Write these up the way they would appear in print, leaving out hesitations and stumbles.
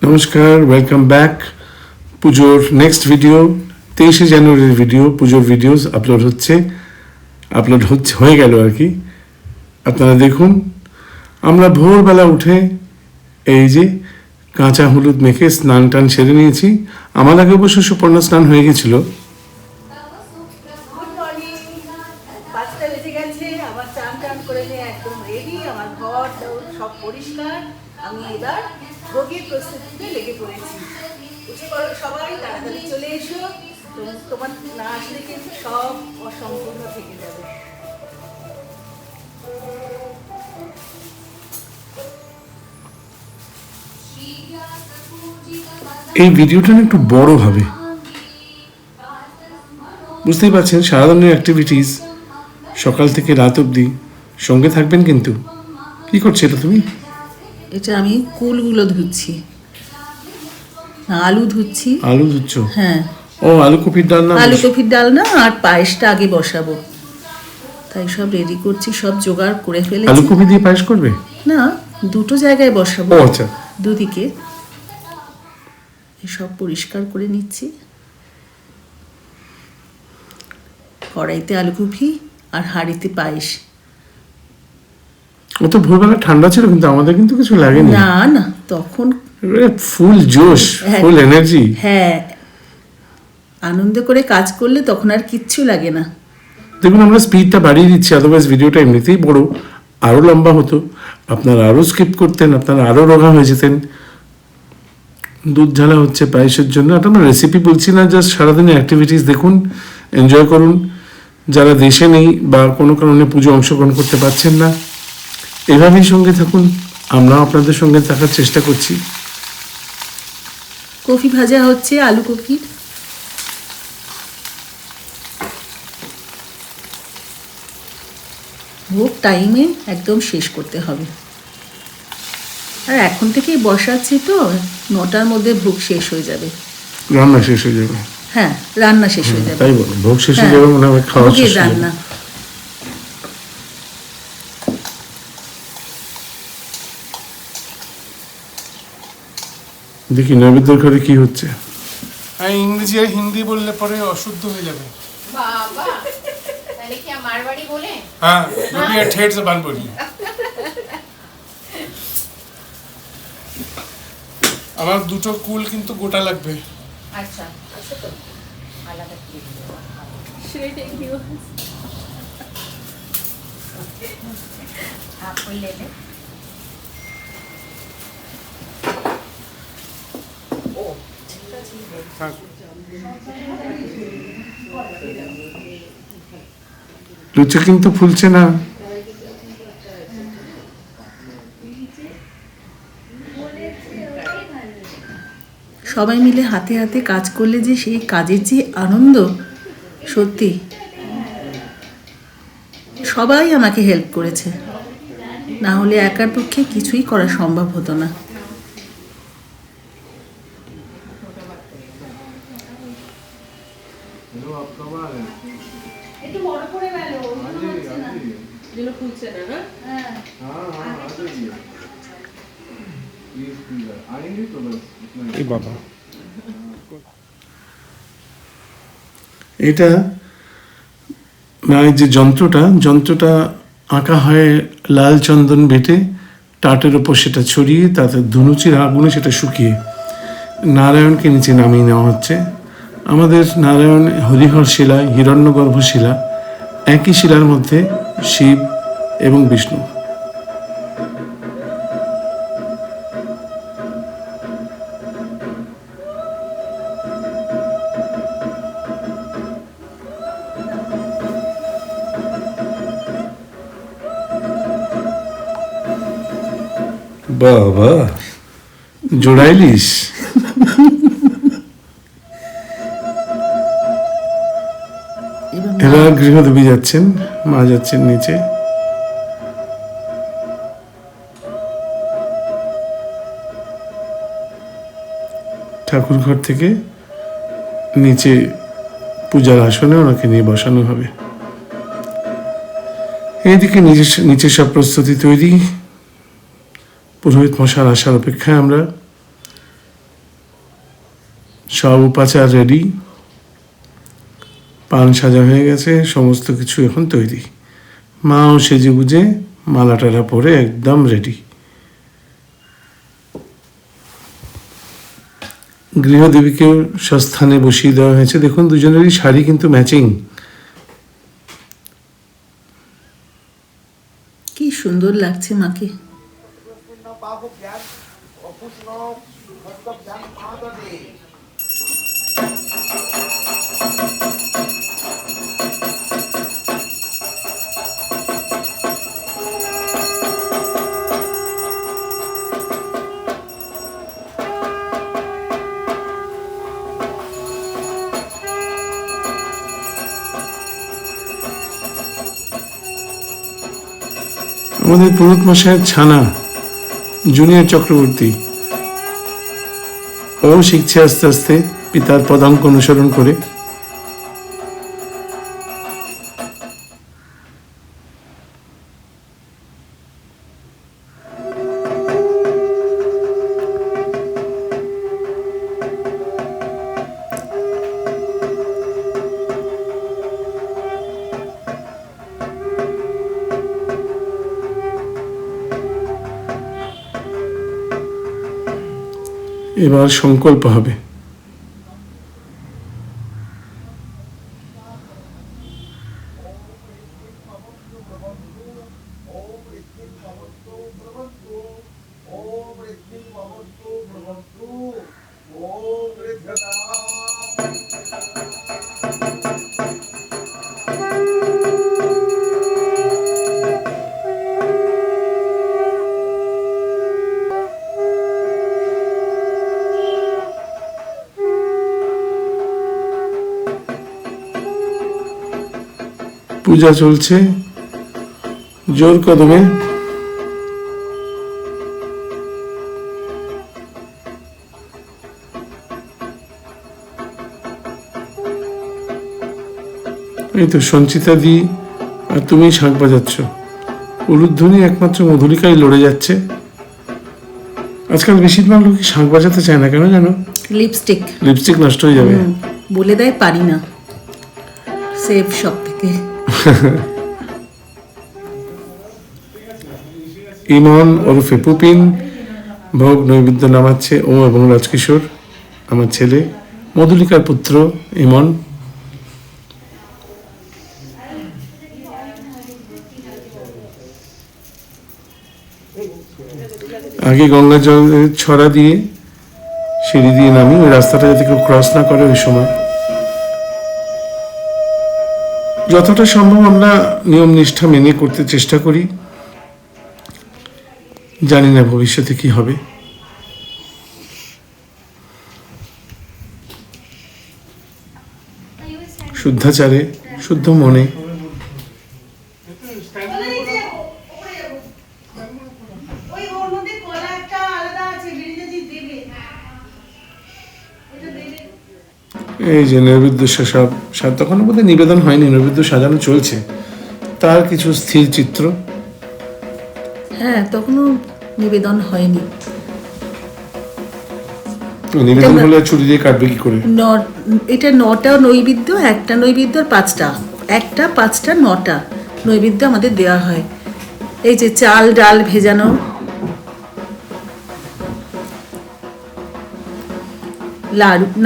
নমস্কার, welcome back. পুজোর next video 23শে জানুয়ারির ভিডিও, পুজোর ভিডিওস আপলোড হয়ে গেল আর কি। আপনারা দেখুন, আমরা ভোরবেলা উঠে এই যে কাঁচা হলুদ মেখে স্নান টান সেরে নিয়েছি। আমার আগে অবশ্য সুপর্ণা স্নান হয়ে গেছিল। আমি এবার ভোগের প্রস্তুতিতে লেগে পড়েছি। উঠে পড়ো সবাই, তাড়াতাড়ি চলে এসো। তোমার না আসলে কিন্তু সব অসম্পূর্ণ থেকে যাবে। এই ভিডিওটা না একটু বড় হবে, বুঝতেই পারছেন। সারাদিনের অ্যাক্টিভিটিস সকাল থেকে রাত অবধি সঙ্গে থাকবেন। কিন্তু কি করছে এটা তুমি? এটা আমি কুলগুলো ধুচ্ছি, আলু ধুচ্ছি। আলু ধুচ্ছ? হ্যাঁ। ও, আলু কপির ডাল না? আলু কপির ডাল না, আর পায়েসটা আগে বসাবো, তাই সব রেডি করছি, সব জোগাড় করে ফেলেছি। আলু কপি দিয়ে পায়েস করবে? না, দুটো জায়গায় বসাবো। ও আচ্ছা। দুদিকে সব পরিষ্কার করে নিচ্ছি। কড়াইতে আলু কপি আর হাঁড়িতে পায়েস। ও তো ভোরবেলা ঠান্ডা ছিল, কিন্তু আমাদের কিন্তু কিছু লাগেনি। না না, তখন ফুল জোশ, ফুল এনার্জি। হ্যাঁ, আনন্দ করে কাজ করলে তখন আর কিচ্ছু লাগে না। দেখুন, আমরা স্পিডটা বাড়িয়ে দিচ্ছি, আদারওয়াইজ ভিডিওটা এমনিতেই বড়, আরও লম্বা হতো। আপনারা আরও স্কিপ করতেন, আপনারা আরও রোগা হয়ে যেতেন। দুধ ঝালা হচ্ছে পায়েসের জন্য। এটা আমরা রেসিপি বলছি না, জাস্ট সারাদিনের অ্যাক্টিভিটিস দেখুন, এনজয় করুন। যারা দেশে নেই বা কোনো কারণে পুজো অংশগ্রহণ করতে পারছেন না, এভাবেই সঙ্গে থাকুন। আমরাও আপনাদের সঙ্গে থাকার চেষ্টা করছি। কফি ভাজা হচ্ছে, আলু কপির। ভোগ টাইমে একদম শেষ করতে হবে। আর এখন থেকেই বসাচ্ছি তো, 9টার মধ্যে ভোগ শেষ হয়ে যাবে। রান্না শেষ হয়ে যাবে? হ্যাঁ, রান্না শেষ হয়ে যাবে। তাই বলো, ভোগ শেষ হয়ে যাবে মনে হয়, খাওয়া শেষ হয়ে যাবে। রান্না দেখি নৈবেদ্যের ঘরে কি হচ্ছে। ইংরেজি আর হিন্দি বললে পরে অশুদ্ধ হয়ে যাবে। বাবা, তাহলে কি মারবাড়ি বলে? হ্যাঁ, maybe a ঠেট জবান বলি। আমার দুটো কুল কিন্তু গোটা লাগবে। আচ্ছা, আচ্ছা তো আলাদা করে দিও। সেটাই দিও। আপনি লেলে ও ঠিক আছে। লুচি কিন্তু ফুলছে না। সবাই মিলে হাতে হাতে কাজ করলে যে সেই কাজের যে আনন্দ, সত্যি সবাই আমাকে হেল্প করেছে, না হলে একার পক্ষে কিছুই করা সম্ভব হতো না। একটু বড় করে গেল, ফুলছে না। হ্যাঁ, এই বাবা, এটা যে যন্ত্রটা আঁকা হয় লাল চন্দন বেটে, টাটের ওপর সেটা ছড়িয়ে, তাতে ধুনুচির আগুনে সেটা শুকিয়ে নারায়ণকে নিচে নামিয়ে নেওয়া হচ্ছে। আমাদের নারায়ণ হরিহর শিলা, হিরণ্যগর্ভ শিলা, একই শিলার মধ্যে শিব এবং বিষ্ণু। বাবা, জোড়াইলিস। এবার গৃহদেবী যাচ্ছেন, মা যাচ্ছেন নিচে। ঠাকুর ঘর থেকে নিচে পূজার আসনে ওনাকে নিয়ে বসানো হবে। এইদিকে নিচে সব প্রস্তুতি তৈরি। পুরোহিত মশার আসার অপেক্ষায় আমরা। সব উপাচার রেডি, পান সাজা হয়ে গেছে, সমস্ত কিছু এখন তৈরি। মাও সেজে গুজে মালা টালা পরে একদম রেডি। গৃহদেবীকেও স্বস্থানে বসিয়ে দেওয়া হয়েছে। দেখুন দুজনেরই শাড়ি কিন্তু ম্যাচিং। কি সুন্দর লাগছে মাকে। আমাদের পুরোহিত মশাইয়ের ছানা জুনিয়র চক্রবর্তী, ও শিখছে আস্তে আস্তে পিতার পদাঙ্ক অনুসরণ করে। এবার সংকল্প হবে। পূজা চলছে জোর কদমে। এই তো সঞ্চিতা দি আর তুমি শাঁখ বাজাচ্ছ। উলুধ্বনি একমাত্র মধুলিকাই লড়ে যাচ্ছে। আজকাল বেশিরভাগ লোক শাঁখ বাজাতে চায় না, কেন জানো? লিপস্টিক লিপস্টিক নষ্ট হয়ে যাবে। বলে দেয় পারি না, সেভ সব থেকে। ইমন ওরফে পুপিন ভোগ নৈবেদ্য নামাচ্ছে, ও এবং রাজকিশোর আমার ছেলে, মধুলিকার পুত্র ইমন। আগে গঙ্গা জল ছড়া দিয়ে সিঁড়ি দিয়ে নামি, ওই রাস্তাটা যাতে কেউ ক্রস না করে ওই সময়। যতটা সম্ভব আমরা নিয়ম নিষ্ঠা মেনে করতে চেষ্টা করি। জানি না ভবিষ্যতে কি হবে। শুদ্ধাচারে, শুদ্ধ মনে। এই যে নৈবেদ্য সব তখন বোধহয় নিবেদন হয়নি, নৈবেদ্য সাজানো চলছে, তার কিছু স্থির চিত্র। হ্যাঁ, তখনও নিবেদন হয়নি। নিবেদন হলে চুরি দিয়ে কাটবে কি করে? এটা 9টা নৈবেদ্য, একটা নৈবেদ্য আর 5টা, একটা 5টা 9টা নৈবেদ্য আমাদের দেওয়া হয়। এই যে চাল ডাল ভেজানো,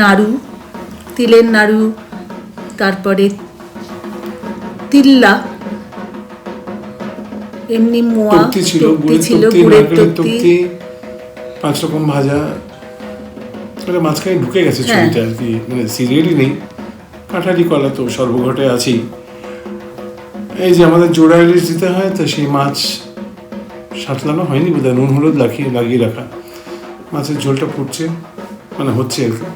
নাড়ু, তিলের নাড়ু, তারপরে তিল্লা, এমনি মোয়া, তক্তি ছিল, গুড়ের তক্তি, 5 রকম ভাজা। মাঝখানে ঢুকে গেছে ছবিটা আর কি, মানে সিরিয়ালই নেই। কাঁঠালি কলা তো সর্বঘটে আছেই। এই যে আমাদের জোড়া ইলিশ দিতে হয়, তো সেই মাছ সাঁতলানো হয়নি বোধহয়, নুন হলুদ লাগিয়ে রাখা। মাছের ঝোলটা ফুটছে, মানে হচ্ছে আর কি।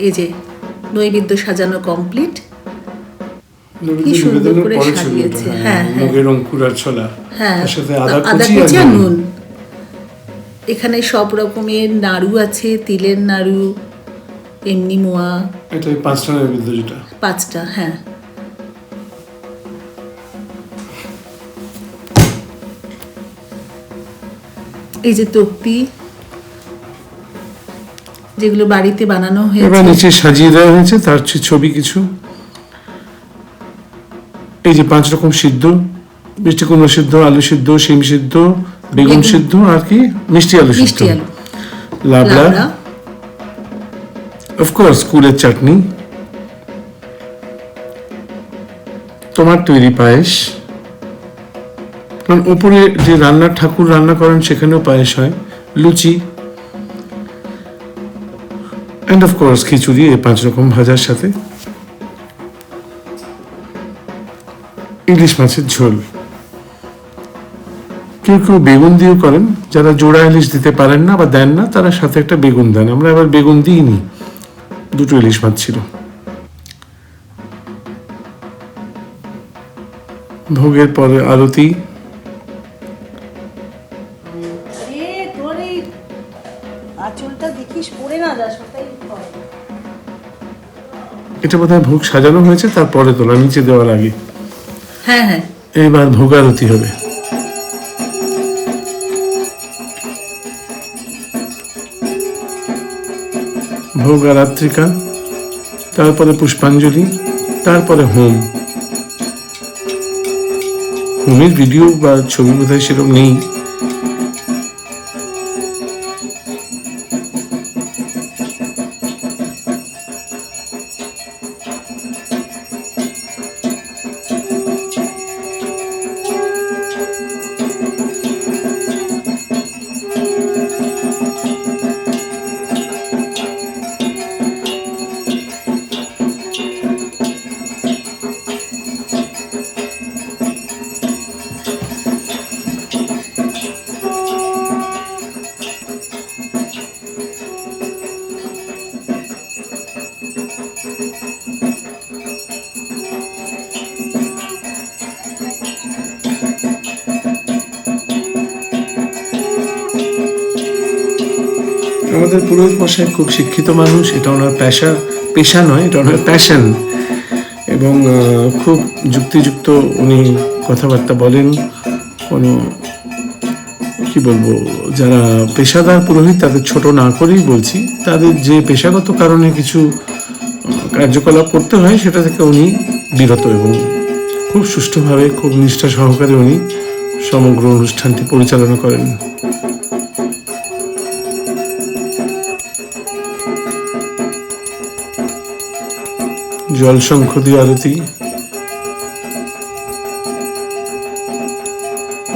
এই যে নৈবেদ্য সাজানো কমপ্লিট। কি সুন্দর করে সাজিয়েছে। হ্যাঁ, মুগের অঙ্কুর আর ছোলা, তার সাথে আদা কুচি আর নুন। এখানে সব রকমের নাড়ু আছে, তিলের নাড়ু, এমনি মোয়া। এটা 5টা নৈবেদ্য, যেটা 5টা। হ্যাঁ, এই যে তক্তি, যেগুলো বাড়িতে বানানো এবার হয়েছে। নিচে সাজিয়ে দেওয়া হয়েছে, তার ছবি কিছু। এই যে 5 রকম সিদ্ধ, মিষ্টি কুমড়ো সিদ্ধ, আলু সিদ্ধ, শিম সিদ্ধ, বেগুন সিদ্ধ, আর কি মিষ্টি আলু সিদ্ধ, মিষ্টি আলু, লাবড়া, লাবড়া, অফকোর্স কুলের চাটনি, তোমার তৈরি পায়েস, কারণ উপরে যে রান্নার ঠাকুর রান্না করেন সেখানেও পায়েস হয়, লুচি, অ্যান্ড অফকোর্স খিচুড়ি, এই 5 রকম ভাজার সাথে ইলিশ মাছের ঝোল। কেউ কেউ বেগুন দিয়েও করেন, যারা জোড়া ইলিশ দিতে পারেন না বা দেন না তারা সাথে একটা বেগুন দেন। আমরা এবার বেগুন দিইনি, 2টো ইলিশ মাছ ছিল। ভোগের পরে আরতি, আরে তোর এই আঁচলটা দেখিস পড়ে না যাস, ওটাই ভয়। এটা বোধহয় ভোগ সাজানো হয়েছে তারপরে তোলা, নিচে দেওয়ার আগে। হ্যাঁ হ্যাঁ, এবার ভোগারতি হবে। ভোগ আরাত্রিকা, তারপরে পুষ্পাঞ্জলি, তারপরে হোম। হোমের ভিডিও বা ছবি বোধহয় সেরকম নেই। আমাদের পুরোহিত মশাই খুব শিক্ষিত মানুষ, এটা ওনার পেশা নয়, এটা ওনার প্যাশন, এবং খুব যুক্তিযুক্ত উনি কথাবার্তা বলেন। কোনো কি বলবো, যারা পেশাদার পুরোহিত তাদের ছোট না করেই বলছি, তাদের যে পেশাগত কারণে কিছু কার্যকলাপ করতে হয় সেটা থেকে উনি বিরত, এবং খুব সুষ্ঠুভাবে খুব নিষ্ঠা সহকারে উনি সমগ্র অনুষ্ঠানটি পরিচালনা করেন। জল শঙ্খ দিয়ে আরতি,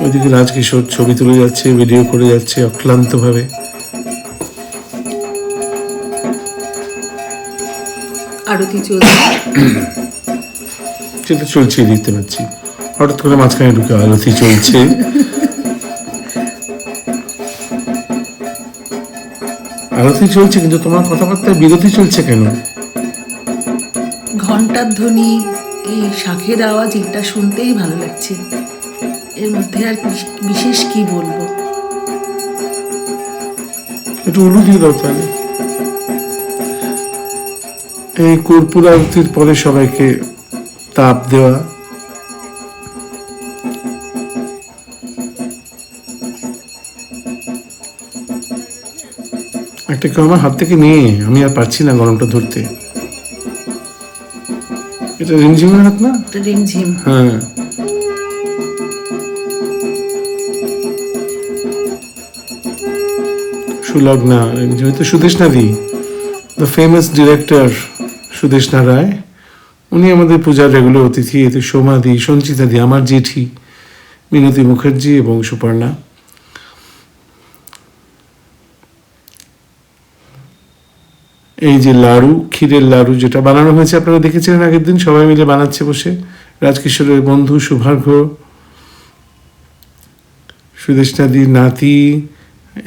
ওইদিকে রাজকিশোর ছবি তুলে যাচ্ছে, ভিডিও করে যাচ্ছে অক্লান্ত ভাবে। আরতি চলছে, সেটা চলছে দেখতে পাচ্ছি, হঠাৎ করে মাঝখানে ঢুকে আরতি চলছে। আরতি চলছে কিন্তু তোমার কথাবার্তায় বিরতি চলছে কেন? ঘন্টার ধ্বনি, এই শাঁখের আওয়াজ, এটা শুনতেই ভালো লাগছে। এর মধ্যে আর বিশেষ কি বলবো। একটু উলু দিয়ে দাও তাহলে। এই কর্পূর আরতির পরে সবাইকে তাপ দেওয়া, একটা কেউ আমার হাত থেকে নিয়ে, আমি আর পারছি না গরমটা ধরতে। এটা রিমঝিমের হাত না? একটা রিমঝিম। হ্যাঁ, সুলগ্না রিমঝিম তো সুদেষ্ণা দি, দ্য ফেমাস ডিরেক্টর সুদেষ্ণা রায়, উনি আমাদের পূজার রেগুলার অতিথি। এতে সোমাদি, সঞ্চিতা দি, আমার জেঠি মিনতি মুখার্জি এবং সুপর্ণা। এই যে লাড়ু, ক্ষীরের লাড়ু যেটা বানানো হয়েছে আপনারা দেখেছিলেন আগের দিন, সবাই মিলে বানাচ্ছে বসে। রাজকিশোরের বন্ধু শুভার্ঘ, সুদেষ্ণাদির নাতি,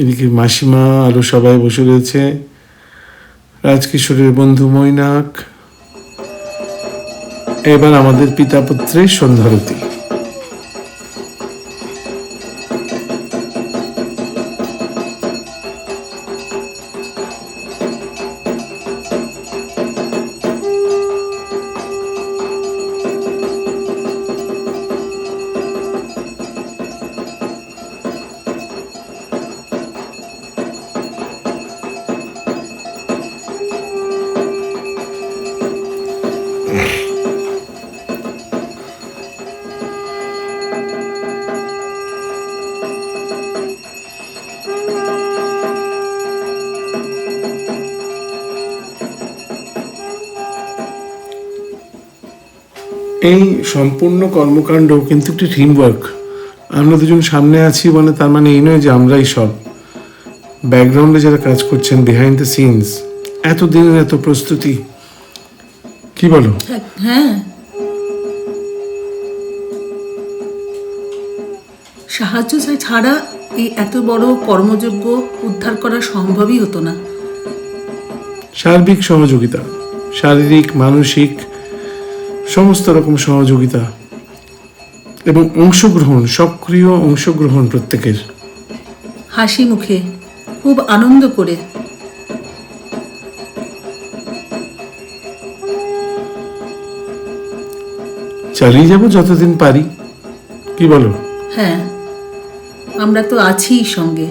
এদিকে মাসিমা, আরো সবাই বসে রয়েছে। রাজকিশোরের বন্ধু মৈনাক। এবার আমাদের পিতা পুত্রের সন্ধ্যারতি। এই সম্পূর্ণ কর্মকাণ্ড কিন্তু একটি টিম ওয়ার্ক। আমরা দুজন সামনে আছি মানে তার মানে এই নয় যে আমরাই সব। ব্যাকগ্রাউন্ডে যারা কাজ করছেন, বিহাইন্ড দ্য সিনস, এতদিনের এত প্রস্তুতি, কি বলো? হ্যাঁ, সাহায্য ছাড়া এই এত বড় কর্মযজ্ঞ উদ্ধার করা সম্ভবই হতো না। সার্বিক সহযোগিতা, শারীরিক, মানসিক, সমস্ত রকম সহযোগিতা এবং অংশগ্রহণ, সক্রিয় অংশগ্রহণ প্রত্যেকের। হাসি মুখে, খুব আনন্দ করে। চালিয়ে যাব যতদিন পারি, কি বলো? হ্যাঁ, আমরা তো আছি সঙ্গে।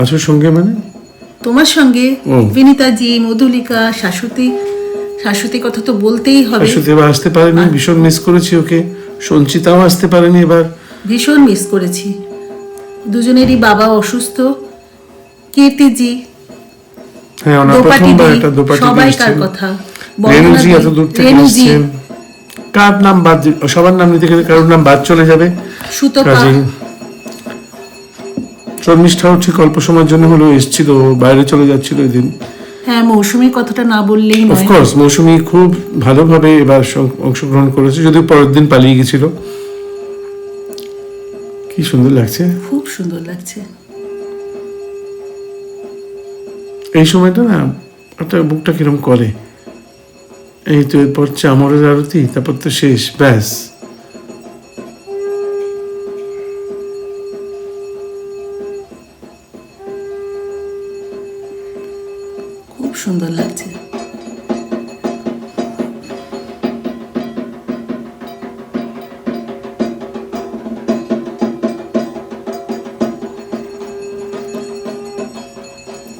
আছো সঙ্গে মানে? তোমার সঙ্গে ও। বিনীতাজি, মধুলিকা, শাশ্বতী কথা তো বলতেই হবে। আসলে এবার আসতে পারেনি, ভীষণ মিস করেছি ওকে। সঞ্চিতাও আসতে পারেনি এবার। ভীষণ মিস করেছি। দুজনেরই বাবা অসুস্থ। কীর্তিজি, হ্যাঁ, ওনার প্রথমবার একটা দোপাটি সবাইকার কথা। রেনুজি এত দূর থেকে রেনুজি, এসেছেন। কার নাম বাদ, সবার নাম নিতে গেলে কারোর নাম বাদ চলে যাবে। সুতপা, কাজেই শর্মিষ্ঠাও ঠিক অল্প সময়ের জন্য হলেও এসেছিল, বাইরে চলে যাচ্ছিল ওই দিন। হ্যাঁ, মৌসুমীর কথাটা না বললেই নয়। অফকোর্স মৌসুমী খুব ভালোভাবে এবার অংশগ্রহণ করেছে, যদিও পরের দিন পালিয়ে গেছিল। কি সুন্দর লাগছে, খুব সুন্দর লাগছে। এই সময়টা না একটা বুকটা কিরম করে। এই তো এরপর চামরের আরতি, তারপর তো শেষ, ব্যাস। খুব সুন্দর লাগছে।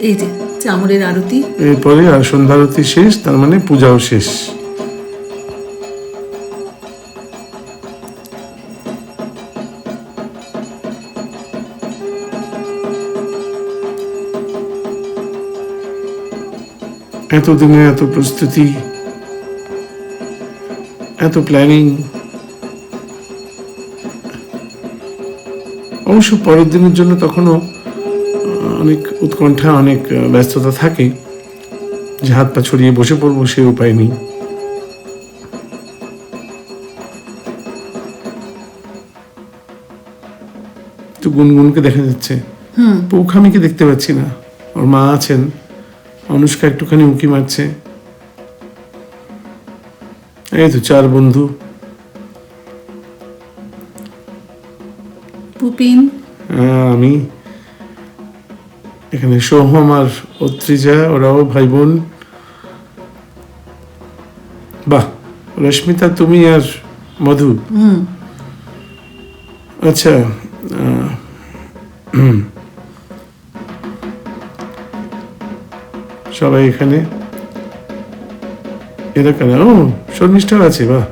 এই যে চামরের আরতি, এরপরে আর সন্ধ্যারতি শেষ, তার মানে পূজাও শেষ। এতদিনে এত প্রস্তুতি, এত প্ল্যানিং। অবশ্য পরের দিনের জন্য তখনও অনেক উৎকণ্ঠা, অনেক ব্যস্ততা থাকে, যে হাত পা ছড়িয়ে বসে পড়বো সে উপায় নেই। তো গুনগুনকে দেখা যাচ্ছে, পৌখামিকে দেখতে পাচ্ছি না। ওর মা আছেন, অনুষ্কা একটুখানি উঁকি মারছে। এই তো চার বন্ধু। পুপিন, আমি এখানে, সোহম আর অত্রিজা, ওরাও ভাই বোন। বাহ, রশ্মিতা, তুমি আর মধু। আচ্ছা, সবাই এখানে। এরা কেন? ও, শর্মিষ্ঠাও আছে, বাহ।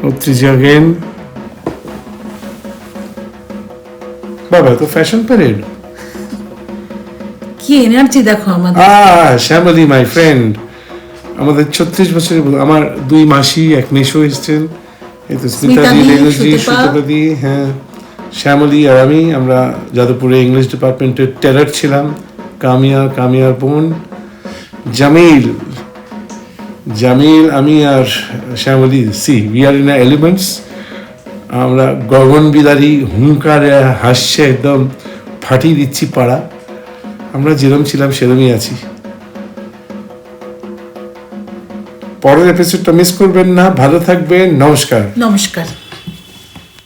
অত্রিজা again। বাবা, তো ফ্যাশন প্যারেড। কি এনার্জি দেখো আমাদের। শ্যামলী মাই ফ্রেন্ড, আমাদের 36 বছরের আমার দুই মাসি, এক মেশো এসছেন। এই তো স্মিতাদি, রেনুজি, সুতপাদি, হ্যাঁ, শ্যামলী আর আমি। আমরা যাদবপুরে ইংলিশ ডিপার্টমেন্টের টেরার ছিলাম। কামিয়ার বোন জামিল, আমি আর Shyamali. We are in elements. আমরা গগন বিদারী হুঙ্কারে হাসছে, একদম ফাটিয়ে দিচ্ছি পাড়া। আমরা যেরম ছিলাম সেরমই আছি। পরের এপিসোডটা মিস করবেন না। ভালো থাকবেন, নমস্কার। নমস্কার।